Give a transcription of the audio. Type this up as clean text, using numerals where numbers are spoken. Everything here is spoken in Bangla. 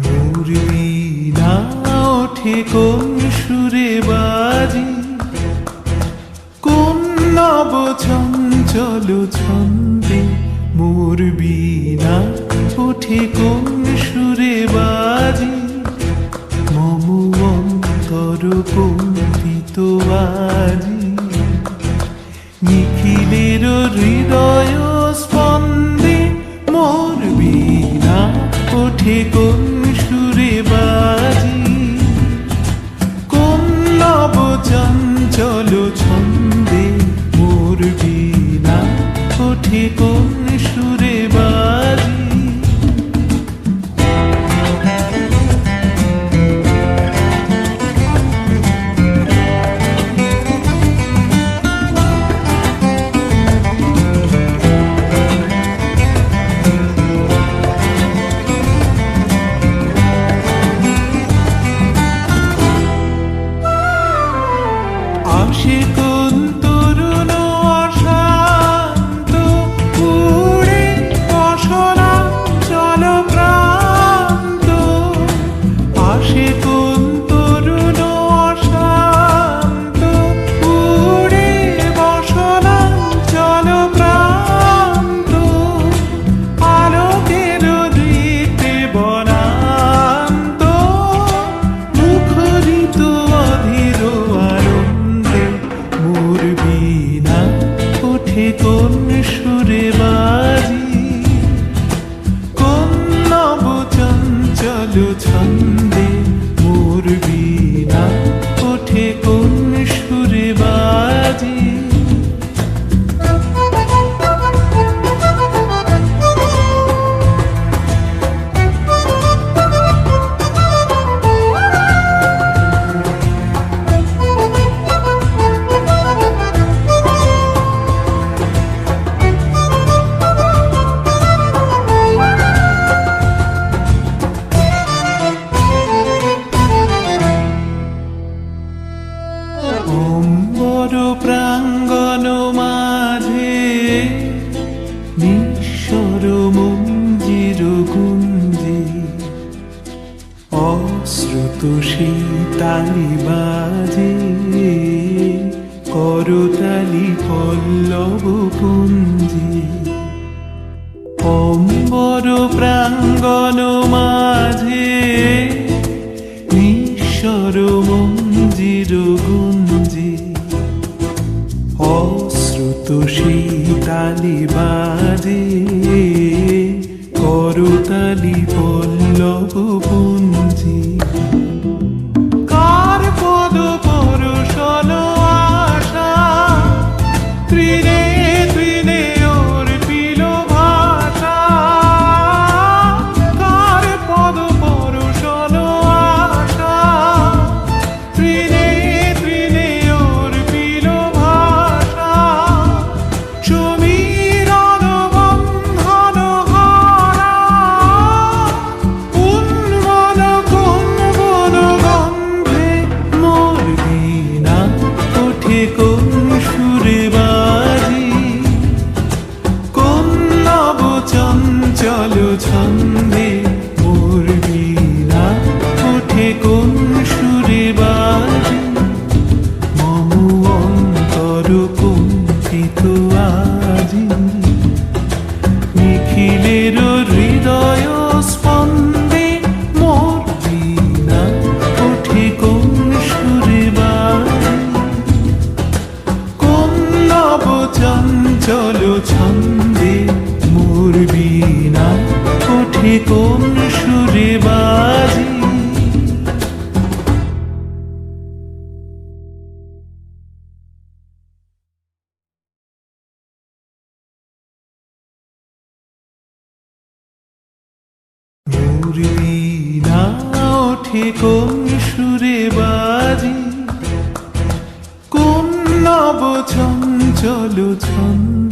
মোর বীণা ওঠে কোন সুরে বাজি, কোন নব চঞ্চল ছন্দে। মোর বীণা ওঠে কোন সুরে বাজি, মম অন্তর কম্পিত আজি। নিখিলের হৃদয় স্পন্দে মোর বীণা ওঠে কোন সুরে বাজি, কোন নব চঞ্চল ছন্দে। মোর বীণা ওঠে কোন সুরে বাজি। আসে কোন তরুণ অশান্ত, উড়ে অসরা চল প্রান্ত। আসে কোন তরুণ অশান্ত, উড়ে বসনা চল প্রান্ত। আলোকের দৃতে বনান্ত, মুখরিত অধীর মোর বীণা ওঠে কোন সুরে বাজি, কোন নব চঞ্চল ছন্দে। মোর বীণা ওঠে কোন সুরে বাজি। অম্বর প্রাঙ্গণ মাঝে নিঃস্বর মঞ্জির গুঞ্জে, অশ্রুত শীতালি বাজে করতালি পল্লব কুঞ্জে। অম্বর প্রাঙ্গণ মাঝে নিঃস্বর মঞ্জির গুঞ্জে, অশ্রুত শীতালি বাজে করতালি পল্লব কুঞ্জে। কার পদ পরশন আশা, তৃণে তৃণে অর্পিল ভাষা। কার পদ পরশন আশা, তৃণে তৃণে অর্পিল ভাষা। সমীরণ বন্ধন হারা, উন্মন কুম্ভন গন্ধে। মোর বীণা ওঠে কোন সুরে বাজি, কোন নব চঞ্চল ছন্দে। মোর বীণা ওঠে কোন সুরে বাজি, মম অন্তর কম্পিত আজি। নিখিলের হৃদয় স্পন্দে মোর বীণা ওঠে কোন সুরে বাজি, কোন নব চঞ্চল ছন্দে। মোর বীণা ওঠে কোন সুরে বাজি। মোর বীণা ওঠে কোন সুরে বাজি, কোন নব চঞ্চল ছন্দে।